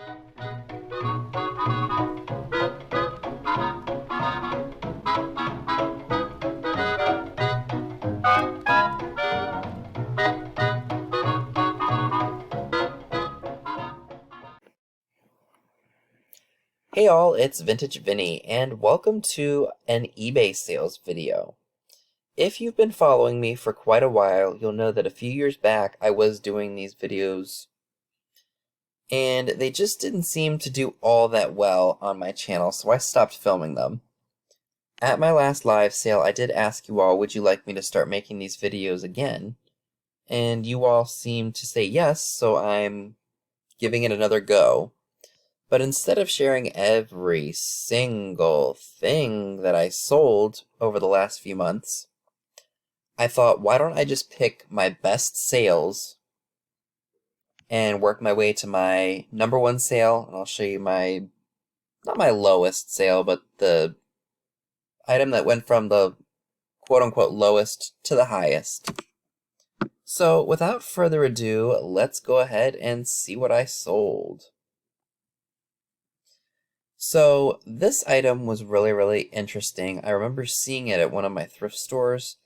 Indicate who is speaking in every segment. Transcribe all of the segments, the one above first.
Speaker 1: Hey all, it's Vintage Vinny, and welcome to an eBay sales video. If you've been following me for quite a while, you'll know that a few years back I was doing these videos, and they just didn't seem to do all that well on my channel, so I stopped filming them. At my last live sale, I did ask you all, would you like me to start making these videos again? And you all seemed to say yes, so I'm giving it another go. But instead of sharing every single thing that I sold over the last few months, I thought, why don't I just pick my best sales and work my way to my number one sale, and I'll show you not my lowest sale, but the item that went from the quote-unquote lowest to the highest. So without further ado, let's go ahead and see what I sold. So this item was really interesting. I remember seeing it at one of my thrift stores,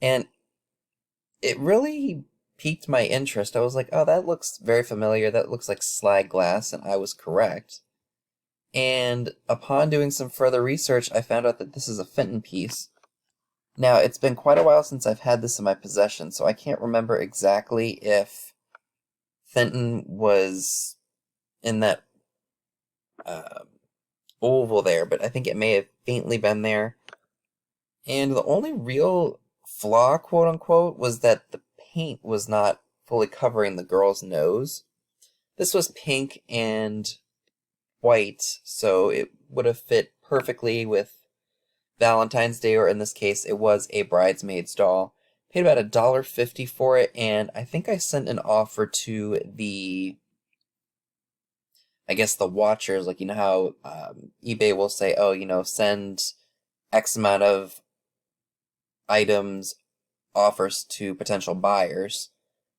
Speaker 1: and it really piqued my interest. I was like, oh, that looks very familiar. That looks like slide glass, and I was correct. And upon doing some further research, I found out that this is a Fenton piece. Now, it's been quite a while since I've had this in my possession, so I can't remember exactly if Fenton was in that oval there, but I think it may have faintly been there. And the only real flaw, quote unquote, was that the paint was not fully covering the girl's nose. This was pink and white, so it would have fit perfectly with Valentine's Day, or in this case, it was a bridesmaid's doll. Paid about $1.50 for it, and I think I sent an offer to the watchers, like, you know how eBay will say, oh, send X amount of items offers to potential buyers.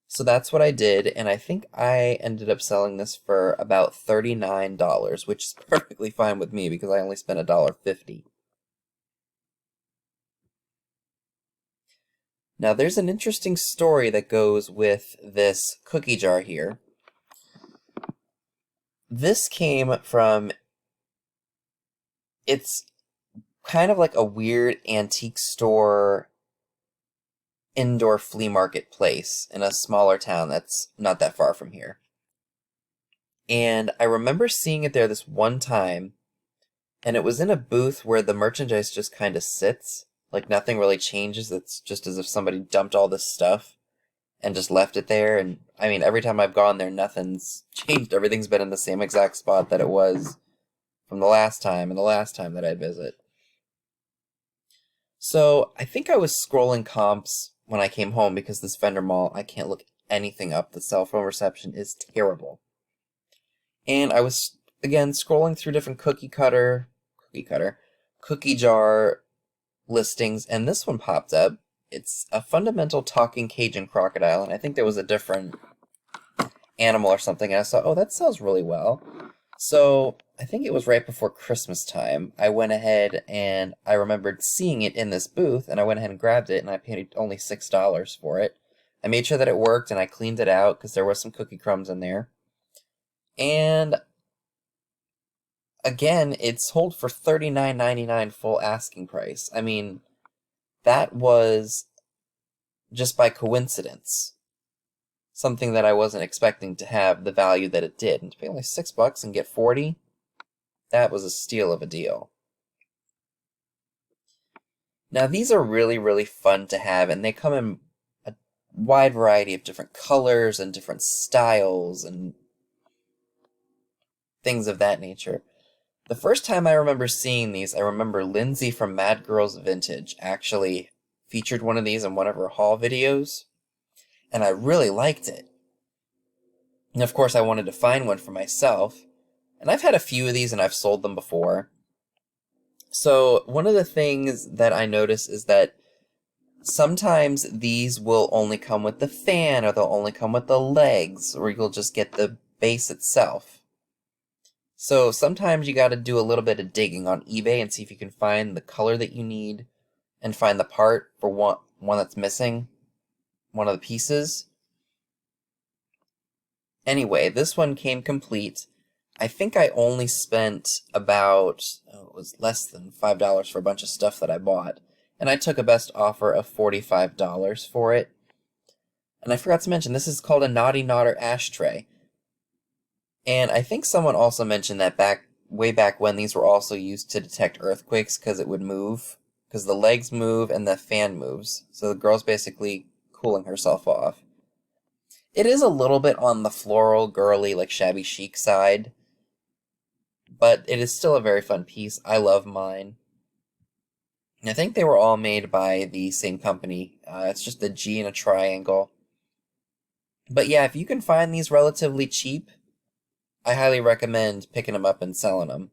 Speaker 1: So that's what I did, and I think I ended up selling this for about $39, which is perfectly fine with me because I only spent $1.50. Now there's an interesting story that goes with this cookie jar here. This came from, it's kind of like a weird antique store indoor flea market place in a smaller town that's not that far from here. And I remember seeing it there this one time, and it was in a booth where the merchandise just kind of sits, like nothing really changes. It's just as if somebody dumped all this stuff and just left it there. And I mean, every time I've gone there, nothing's changed. Everything's been in the same exact spot that it was from the last time and the last time that I'd visit. So I think I was scrolling comps when I came home because this vendor mall, I can't look anything up. The cell phone reception is terrible. And I was, again, scrolling through different cookie jar listings, and this one popped up. It's a fundamental talking Cajun crocodile, and I think there was a different animal or something, and I thought, oh, that sells really well. So I think it was right before Christmas time. I went ahead and I remembered seeing it in this booth, and I went ahead and grabbed it, and I paid only $6 for it. I made sure that it worked, and I cleaned it out because there was some cookie crumbs in there. And again, it sold for $39.99 full asking price. I mean, that was just by coincidence something that I wasn't expecting to have the value that it did. And to pay only $6 and get 40, that was a steal of a deal. Now these are really fun to have, and they come in a wide variety of different colors and different styles and things of that nature. The first time I remember seeing these, I remember Lindsay from Mad Girls Vintage actually featured one of these in one of her haul videos, and I really liked it. And of course I wanted to find one for myself, and I've had a few of these and I've sold them before. So one of the things that I notice is that sometimes these will only come with the fan, or they'll only come with the legs, or you'll just get the base itself. So sometimes you got to do a little bit of digging on eBay and see if you can find the color that you need and find the part for one that's missing, one of the pieces. Anyway, this one came complete. I think I only spent about, it was less than $5 for a bunch of stuff that I bought. And I took a best offer of $45 for it. And I forgot to mention, this is called a Naughty Knotter ashtray. And I think someone also mentioned that way back when these were also used to detect earthquakes because it would move. Because the legs move and the fan moves. So the girl's basically cooling herself off. It is a little bit on the floral, girly, like shabby chic side. But it is still a very fun piece. I love mine. And I think they were all made by the same company. It's just a G and a triangle. But yeah, if you can find these relatively cheap, I highly recommend picking them up and selling them.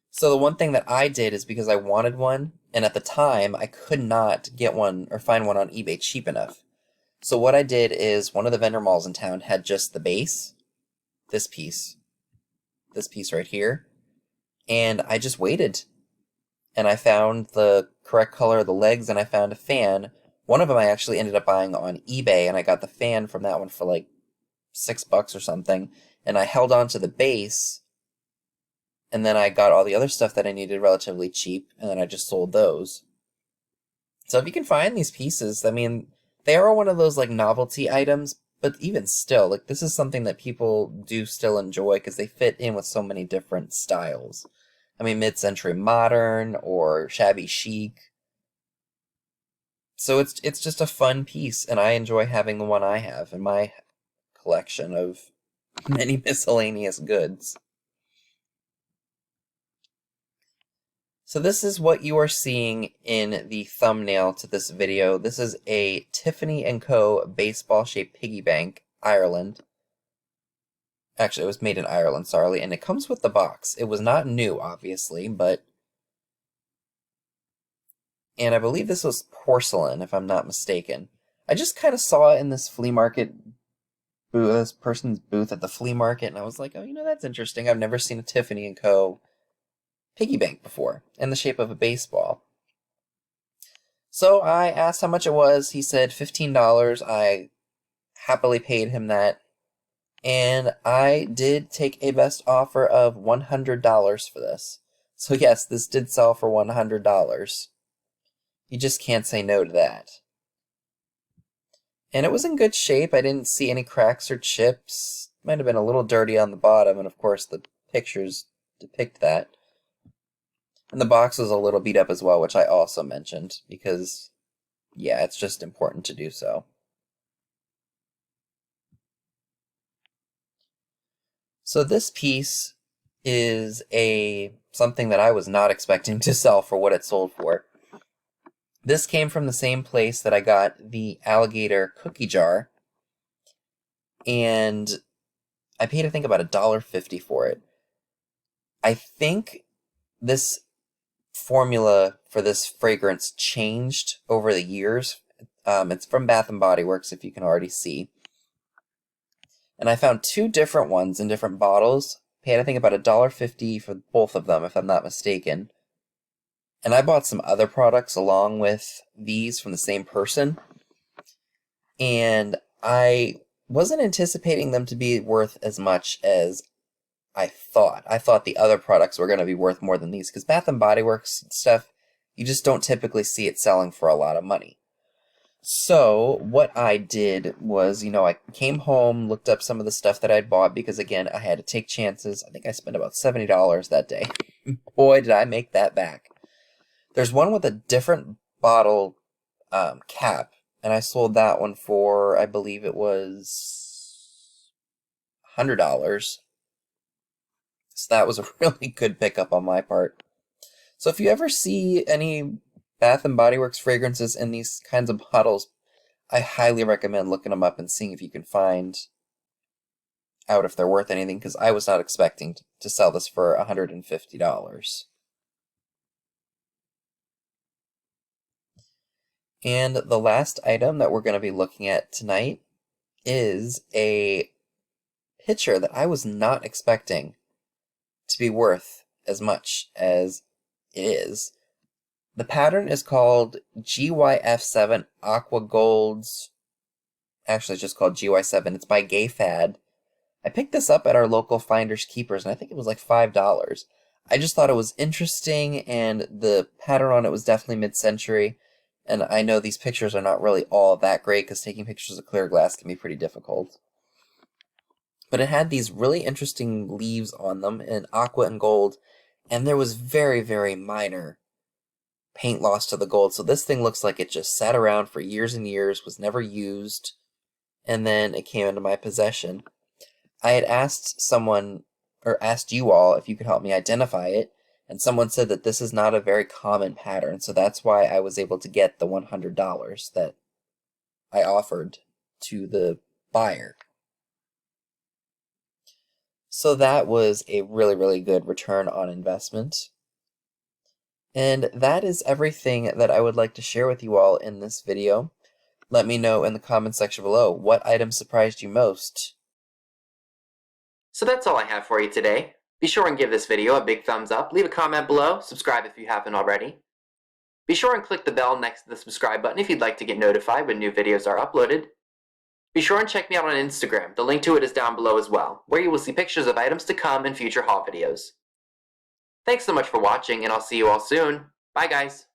Speaker 1: So the one thing that I did is because I wanted one, and at the time I could not get one or find one on eBay cheap enough. So what I did is one of the vendor malls in town had just the base, this piece right here, and I just waited. And I found the correct color of the legs, and I found a fan. One of them I actually ended up buying on eBay, and I got the fan from that one for like $6 or something. And I held on to the base, and then I got all the other stuff that I needed relatively cheap, and then I just sold those. So if you can find these pieces, I mean, they are one of those like novelty items, but even still, like this is something that people do still enjoy because they fit in with so many different styles. I mean, mid-century modern or shabby chic. So it's just a fun piece, and I enjoy having the one I have in my collection of many miscellaneous goods. So this is what you are seeing in the thumbnail to this video. This is a Tiffany & Co. baseball-shaped piggy bank, Ireland. Actually, it was made in Ireland, sorry, and it comes with the box. It was not new, obviously, but... And I believe this was porcelain, if I'm not mistaken. I just kind of saw it in this flea market booth, this person's booth at the flea market, and I was like, oh, that's interesting. I've never seen a Tiffany & Co. piggy bank before, in the shape of a baseball. So I asked how much it was. He said $15. I happily paid him that. And I did take a best offer of $100 for this. So yes, this did sell for $100. You just can't say no to that. And it was in good shape. I didn't see any cracks or chips. Might have been a little dirty on the bottom, and of course the pictures depict that. And the box was a little beat up as well, which I also mentioned, because, yeah, it's just important to do so. So this piece is something that I was not expecting to sell for what it sold for. This came from the same place that I got the alligator cookie jar, and I paid, I think, about $1.50 for it. I think this formula for this fragrance changed over the years. It's from Bath & Body Works, if you can already see. And I found two different ones in different bottles. Paid, I think, about $1.50 for both of them, if I'm not mistaken. And I bought some other products along with these from the same person. And I wasn't anticipating them to be worth as much as I thought. I thought the other products were going to be worth more than these, because Bath & Body Works stuff, you just don't typically see it selling for a lot of money. So what I did was, I came home, looked up some of the stuff that I'd bought, because again, I had to take chances. I think I spent about $70 that day. Boy, did I make that back. There's one with a different bottle cap, and I sold that one for, I believe it was $100. So that was a really good pickup on my part. So if you ever see any Bath & Body Works fragrances in these kinds of bottles, I highly recommend looking them up and seeing if you can find out if they're worth anything, because I was not expecting to sell this for $150. And the last item that we're going to be looking at tonight is a pitcher that I was not expecting. to be worth as much as it is. The pattern is called GYF7 Aqua Golds. Actually, it's just called GY7. It's by Gay Fad. I picked this up at our local Finders Keepers, and I think it was like $5. I just thought it was interesting, and the pattern on it was definitely mid-century. And I know these pictures are not really all that great, because taking pictures of clear glass can be pretty difficult. But it had these really interesting leaves on them in aqua and gold, and there was very, very minor paint loss to the gold. So this thing looks like it just sat around for years and years, was never used, and then it came into my possession. I had asked someone, or asked you all, if you could help me identify it, and someone said that this is not a very common pattern, so that's why I was able to get the $100 that I offered to the buyer. So that was a really, really good return on investment. And that is everything that I would like to share with you all in this video. Let me know in the comments section below what item surprised you most.
Speaker 2: So that's all I have for you today. Be sure and give this video a big thumbs up, leave a comment below, subscribe if you haven't already. Be sure and click the bell next to the subscribe button if you'd like to get notified when new videos are uploaded. Be sure and check me out on Instagram, the link to it is down below as well, where you will see pictures of items to come in future haul videos. Thanks so much for watching, and I'll see you all soon. Bye guys!